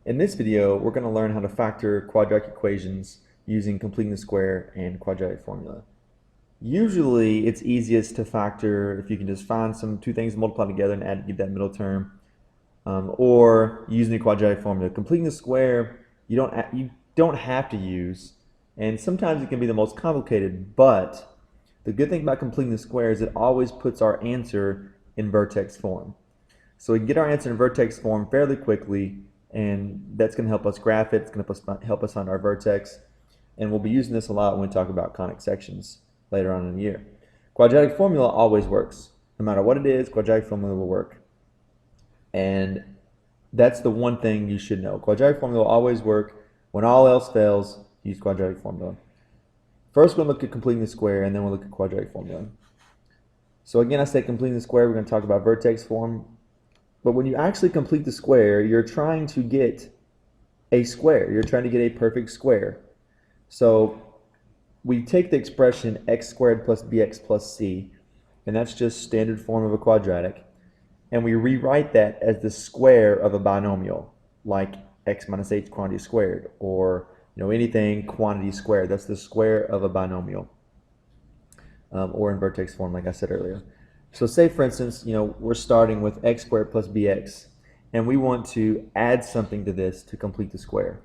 In this video, we're going to learn how to factor quadratic equations using completing the square and quadratic formula. Usually, it's easiest to factor if you can just find two things to multiply together and add to give that middle term, or using the quadratic formula. Completing the square, you don't have to use, and sometimes it can be the most complicated, but the good thing about completing the square is it always puts our answer in vertex form. So we can get our answer in vertex form fairly quickly, and that's going to help us graph it. It's going to help us find our vertex, and we'll be using this a lot when we talk about conic sections later on in the year. Quadratic formula always works. No matter what it is, quadratic formula will work. And that's the one thing you should know. Quadratic formula will always work. When all else fails, use quadratic formula. First, we're going to look at completing the square, and then we'll look at quadratic formula. So again, I said completing the square, we're going to talk about vertex form. But when you actually complete the square, you're trying to get a square. You're trying to get a perfect square. So we take the expression x squared plus bx plus c, and that's just standard form of a quadratic, and we rewrite that as the square of a binomial, like x minus h quantity squared, or anything quantity squared. That's the square of a binomial, or in vertex form, like I said earlier. So say, for instance, we're starting with x squared plus bx, and we want to add something to this to complete the square.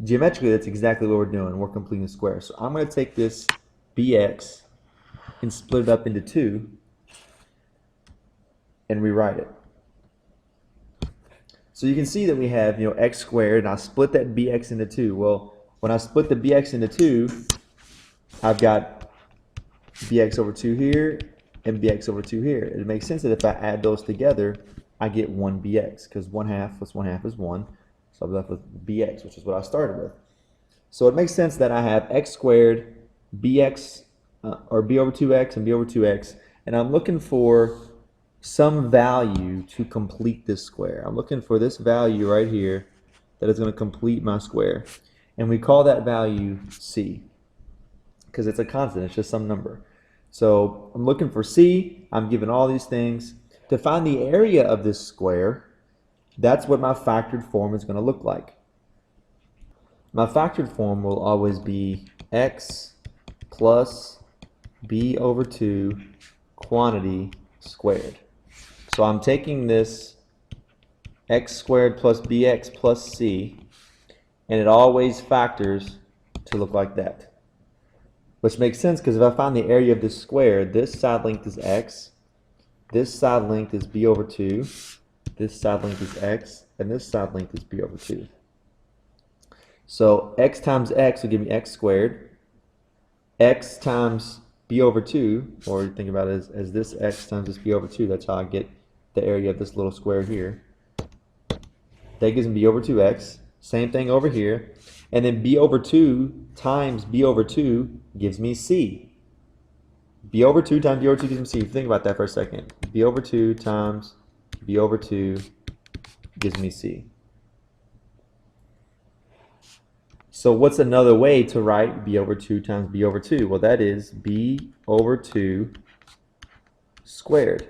Geometrically, that's exactly what we're doing. We're completing the square. So I'm going to take this bx and split it up into 2 and rewrite it. So you can see that we have x squared, and I split that bx into 2. Well, when I split the bx into 2, I've got bx over 2 here and bx over 2 here. It makes sense that if I add those together, I get 1 bx, because 1/2 plus 1/2 is 1. So I'm left with bx, which is what I started with. So it makes sense that I have x squared, bx, or b over 2x and b over 2x, and I'm looking for some value to complete this square. I'm looking for this value right here that is going to complete my square. And we call that value c, because it's a constant, it's just some number. So I'm looking for c, I'm given all these things. To find the area of this square, that's what my factored form is going to look like. My factored form will always be x plus b over 2 quantity squared. So I'm taking this x squared plus bx plus c, and it always factors to look like that. Which makes sense, because if I find the area of this square, this side length is x, this side length is b over 2, this side length is x, and this side length is b over 2. So x times x will give me x squared. X times b over 2, or think about it as this x times this b over 2, that's how I get the area of this little square here. That gives me b over 2x. Same thing over here. And then b over 2 times b over 2 gives me c. b over 2 times b over 2 gives me c. Think about that for a second. b over 2 times b over 2 gives me c. So what's another way to write b over 2 times b over 2? Well, that is b over 2 squared.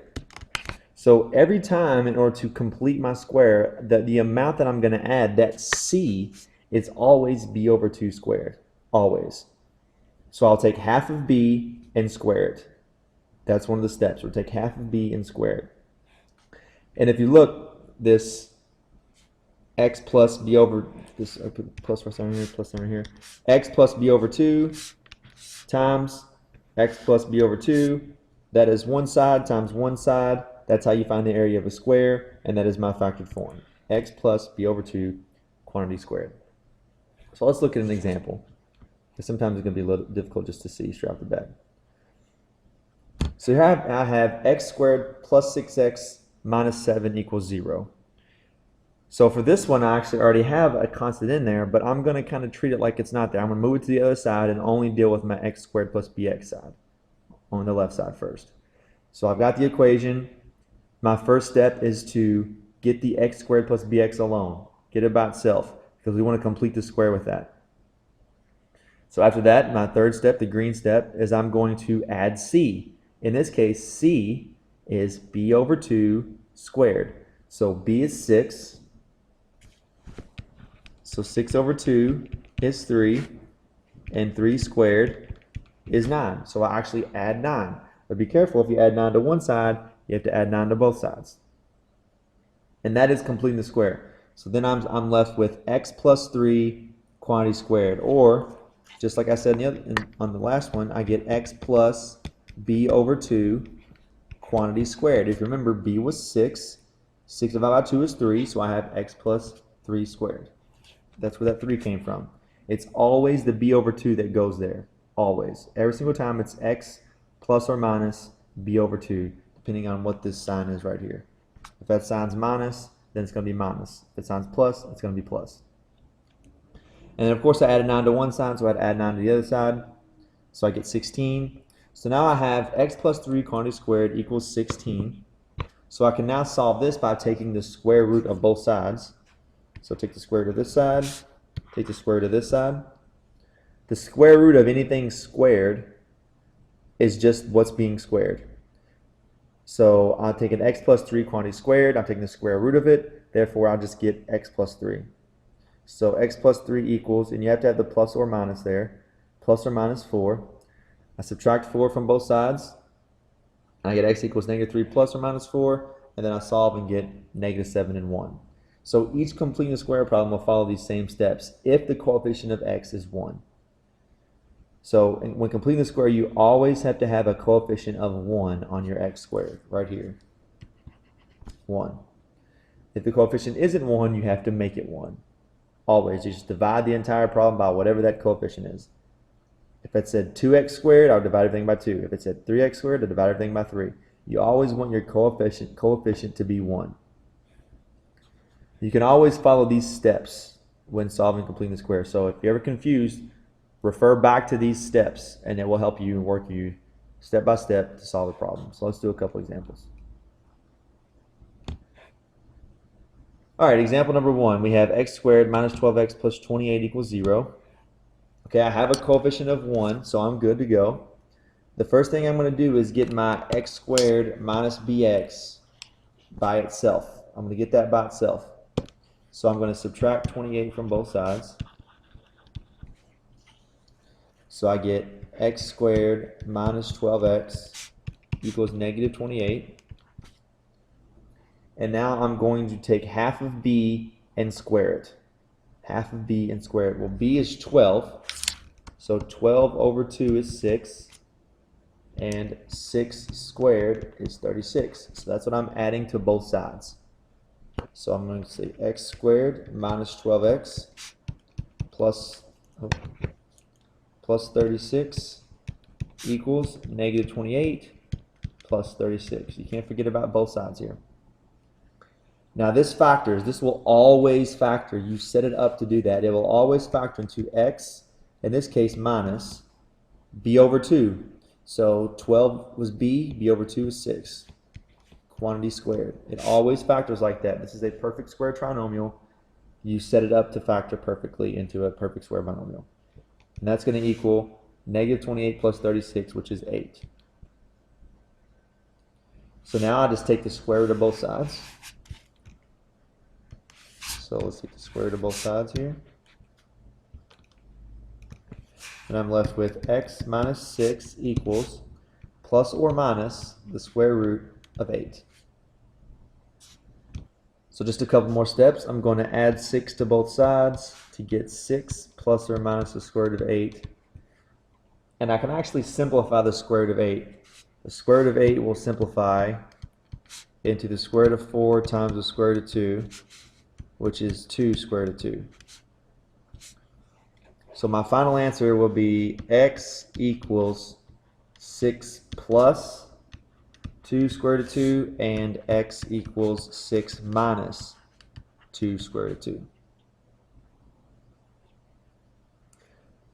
So every time, in order to complete my square, the amount that I'm going to add, that c, is always b over 2 squared. Always. So I'll take half of b and square it. That's one of the steps. We'll take half of b and square it. And if you look, this x plus b over, this I put plus sign here, plus sign here, x plus b over 2 times x plus b over 2, that is one side times one side. That's how you find the area of a square, and that is my factored form. X plus b over 2 quantity squared. So let's look at an example. Sometimes it's going to be a little difficult just to see straight off the bat. So here I have x squared plus 6x minus 7 equals 0. So for this one, I actually already have a constant in there, but I'm going to kind of treat it like it's not there. I'm going to move it to the other side and only deal with my x squared plus bx side on the left side first. So I've got the equation. My first step is to get the x squared plus bx alone. Get it by itself, because we want to complete the square with that. So after that, my third step, the green step, is I'm going to add c. In this case, c is b over 2 squared. So b is 6, So 6 over 2 is 3, and 3 squared is 9. So I actually add 9. But be careful, if you add 9 to one side, you have to add 9 to both sides. And that is completing the square. So then I'm left with x plus 3 quantity squared. Or, just like I said on the last one, I get x plus b over 2 quantity squared. If you remember, b was 6. 6 divided by 2 is 3, so I have x plus 3 squared. That's where that 3 came from. It's always the b over 2 that goes there. Always. Every single time it's x plus or minus b over 2, depending on what this sign is right here. If that sign's minus, then it's going to be minus. If it sign's plus, it's going to be plus. And then of course I added 9 to one side, so I'd add 9 to the other side. So I get 16. So now I have x plus 3 quantity squared equals 16. So I can now solve this by taking the square root of both sides. So take the square root of this side, take the square root of this side. The square root of anything squared is just what's being squared. So I'm taking x plus 3 quantity squared, I'm taking the square root of it, therefore I'll just get x plus 3. So x plus 3 equals, and you have to have the plus or minus there, plus or minus 4. I subtract 4 from both sides, and I get x equals negative 3 plus or minus 4, and then I solve and get negative 7 and 1. So each completing the square problem will follow these same steps if the coefficient of x is 1. So when completing the square, you always have to have a coefficient of 1 on your x squared, right here. 1. If the coefficient isn't 1, you have to make it 1. Always. You just divide the entire problem by whatever that coefficient is. If it said 2x squared, I would divide everything by 2. If it said 3x squared, I would divide everything by 3. You always want your coefficient to be 1. You can always follow these steps when solving completing the square. So if you're ever confused, refer back to these steps and it will help you and work you step by step to solve the problem. So let's do a couple examples. Alright, example number 1. We have x squared minus 12x plus 28 equals 0. Okay, I have a coefficient of 1, so I'm good to go. The first thing I'm going to do is get my x squared minus bx by itself. I'm going to get that by itself. So I'm going to subtract 28 from both sides. So I get x squared minus 12x equals negative 28. And now I'm going to take half of b and square it. Half of b and square it. Well, b is 12. So 12 over 2 is 6. And 6 squared is 36. So that's what I'm adding to both sides. So I'm going to say x squared minus 12x plus 36 equals negative 28 plus 36. You can't forget about both sides here. Now this factors, this will always factor. You set it up to do that. It will always factor into x, in this case minus b over 2. So 12 was b, b over 2 is 6. Quantity squared. It always factors like that. This is a perfect square trinomial. You set it up to factor perfectly into a perfect square binomial. And that's going to equal negative 28 plus 36, which is 8. So now I just take the square root of both sides. So let's take the square root of both sides here. And I'm left with x minus 6 equals plus or minus the square root of 8. So just a couple more steps. I'm going to add 6 to both sides to get 6 plus or minus the square root of 8. And I can actually simplify the square root of 8. The square root of 8 will simplify into the square root of 4 times the square root of 2, which is 2 square root of 2. So my final answer will be x equals 6 plus 2 square root of 2 and x equals 6 minus 2 square root of 2.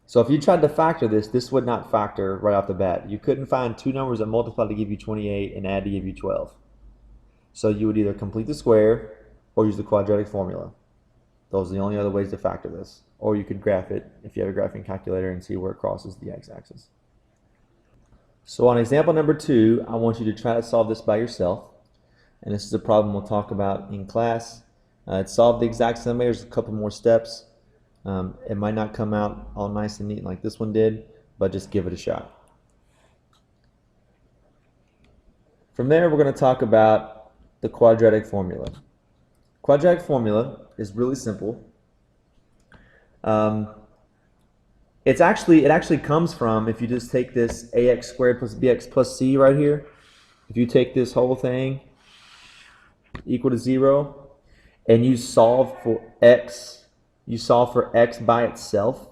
So if you tried to factor this, this would not factor right off the bat. You couldn't find two numbers that multiply to give you 28 and add to give you 12. So you would either complete the square or use the quadratic formula. Those are the only other ways to factor this. Or you could graph it if you have a graphing calculator and see where it crosses the x-axis. So on example number 2, I want you to try to solve this by yourself. And this is a problem we'll talk about in class. It's solved the exact same way. There's a couple more steps. It might not come out all nice and neat like this one did, but just give it a shot. From there, we're going to talk about the quadratic formula. Quadratic formula is really simple. It actually comes from, if you just take this ax squared plus bx plus c right here, if you take this whole thing equal to 0, and you solve for x by itself,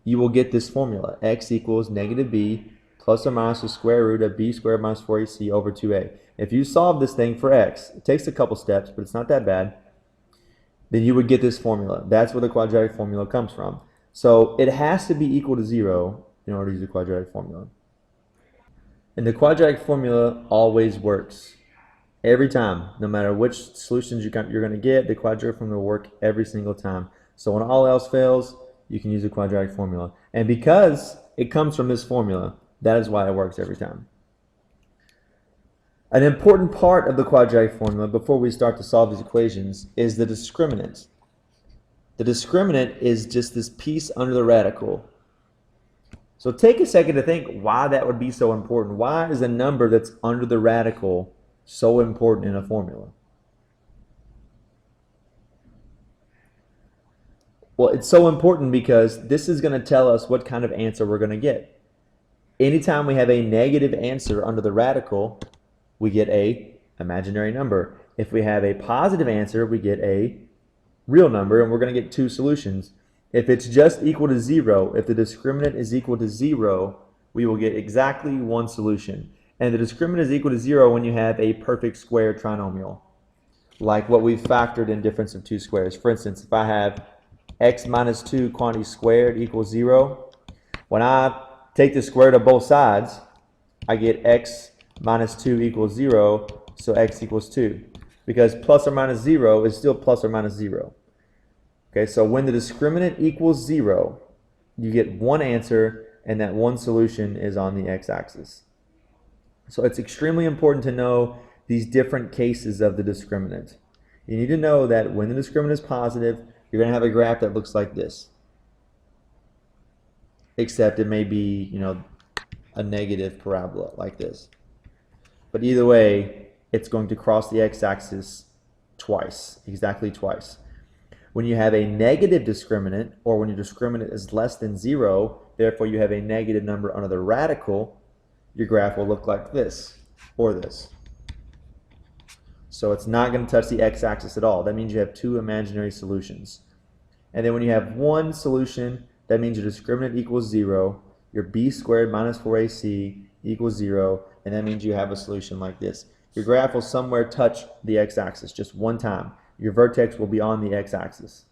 you will get this formula. X equals negative b plus or minus the square root of b squared minus 4ac over 2a. If you solve this thing for x, it takes a couple steps, but it's not that bad, then you would get this formula. That's where the quadratic formula comes from. So it has to be equal to 0 in order to use the quadratic formula. And the quadratic formula always works. Every time, no matter which solutions you're going to get, the quadratic formula will work every single time. So when all else fails, you can use the quadratic formula. And because it comes from this formula, that is why it works every time. An important part of the quadratic formula before we start to solve these equations is the discriminant. The discriminant is just this piece under the radical. So take a second to think why that would be so important. Why is a number that's under the radical so important in a formula? Well, it's so important because this is going to tell us what kind of answer we're going to get. Anytime we have a negative answer under the radical, we get a imaginary number. If we have a positive answer, we get a real number, and we're going to get two solutions. If it's just equal to 0, if the discriminant is equal to 0, we will get exactly one solution. And the discriminant is equal to 0 when you have a perfect square trinomial, like what we've factored in difference of two squares. For instance, if I have x minus 2 quantity squared equals 0, when I take the square root of both sides, I get x minus 2 equals 0, so x equals 2. Because plus or minus 0 is still plus or minus 0. Okay, so when the discriminant equals 0, you get one answer, and that one solution is on the x-axis. So it's extremely important to know these different cases of the discriminant. You need to know that when the discriminant is positive, you're going to have a graph that looks like this. Except it may be, a negative parabola like this. But either way, it's going to cross the x-axis twice, exactly twice. When you have a negative discriminant, or when your discriminant is less than 0, therefore you have a negative number under the radical, your graph will look like this, or this. So it's not going to touch the x-axis at all. That means you have two imaginary solutions. And then when you have one solution, that means your discriminant equals 0, your b squared minus 4ac equals 0, and that means you have a solution like this. Your graph will somewhere touch the x-axis just one time. Your vertex will be on the x-axis.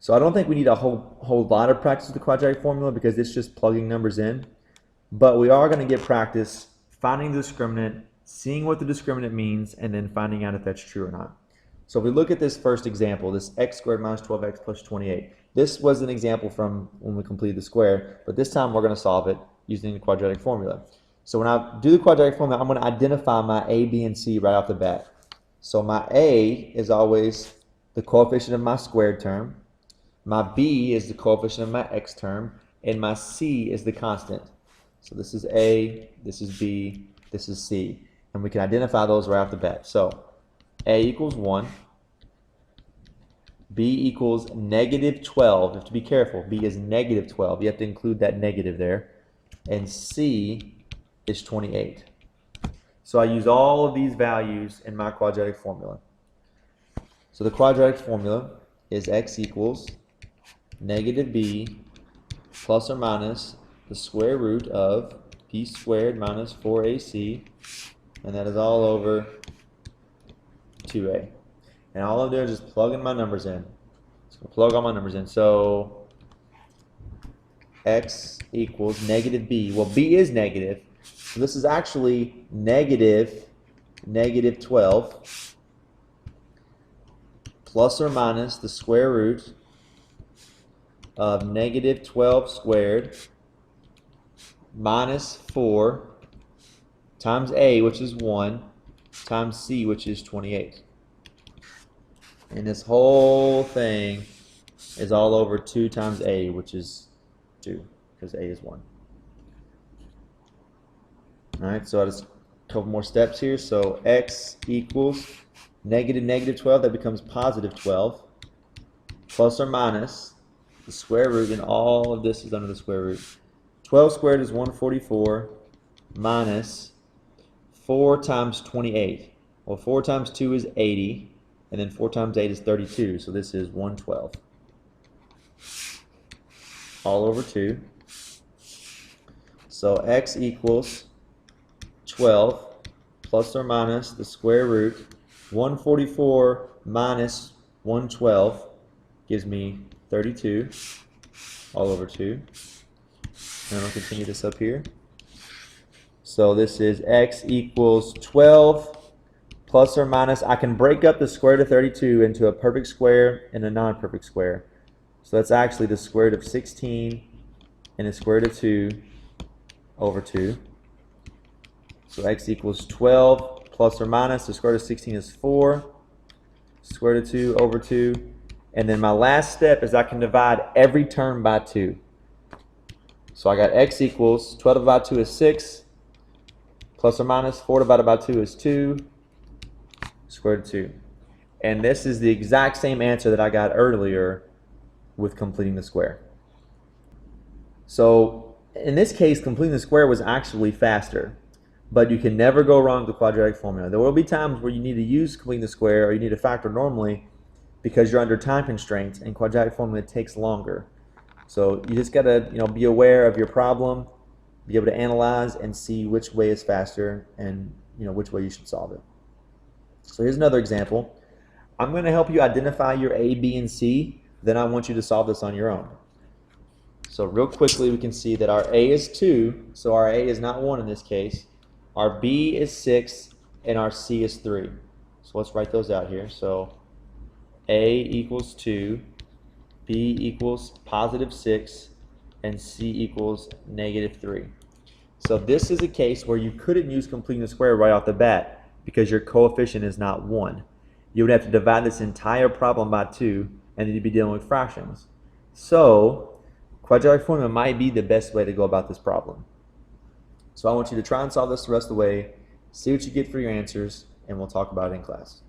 So I don't think we need a whole lot of practice with the quadratic formula because it's just plugging numbers in. But we are going to get practice finding the discriminant, seeing what the discriminant means, and then finding out if that's true or not. So if we look at this first example, this x squared minus 12x plus 28. This was an example from when we completed the square, but this time we're going to solve it using the quadratic formula. So when I do the quadratic formula, I'm going to identify my a, b, and c right off the bat. So my a is always the coefficient of my squared term. My b is the coefficient of my x term. And my c is the constant. So this is a, this is b, this is c. And we can identify those right off the bat. So a equals 1. B equals negative 12. You have to be careful. B is negative 12. You have to include that negative there. And C is 28. So I use all of these values in my quadratic formula. So the quadratic formula is x equals negative b plus or minus the square root of b squared minus 4ac, and that is all over 2a. And all I'm doing is just plugging my numbers in. Just gonna plug all my numbers in. So x equals negative b. Well, b is negative. So this is actually negative 12 plus or minus the square root of negative 12 squared minus 4 times a, which is 1, times c, which is 28. And this whole thing is all over 2 times a, which is 2, because a is 1. Alright, so just a couple more steps here. So x equals negative 12, that becomes positive 12, plus or minus the square root, and all of this is under the square root. 12 squared is 144 minus 4 times 28. Well, 4 times 2 is 80, and then 4 times 8 is 32, so this is 112. All over 2. So x equals 12 plus or minus the square root. 144 minus 112 gives me 32 all over 2. And I'll continue this up here. So this is x equals 12 plus or minus, I can break up the square root of 32 into a perfect square and a non-perfect square. So that's actually the square root of 16 and the square root of 2 over 2. So x equals 12 plus or minus, the square root of 16 is 4, square root of 2 over 2. And then my last step is I can divide every term by 2. So I got x equals 12 divided by 2 is 6, plus or minus 4 divided by 2 is 2, square root of 2. And this is the exact same answer that I got earlier with completing the square. So in this case, completing the square was actually faster, but you can never go wrong with the quadratic formula. There will be times where you need to use completing the square, or you need to factor normally because you're under time constraints, and quadratic formula takes longer. So you just gotta, be aware of your problem, be able to analyze and see which way is faster and which way you should solve it. So here's another example. I'm going to help you identify your A, B, and C. Then I want you to solve this on your own. So real quickly, we can see that our A is 2, so our A is not 1 in this case. Our B is 6, and our C is 3. So let's write those out here. So A equals 2, B equals positive 6, and C equals negative 3. So this is a case where you couldn't use completing the square right off the bat because your coefficient is not 1. You would have to divide this entire problem by 2, and then you'd be dealing with fractions. So quadratic formula might be the best way to go about this problem. So I want you to try and solve this the rest of the way, see what you get for your answers, and we'll talk about it in class.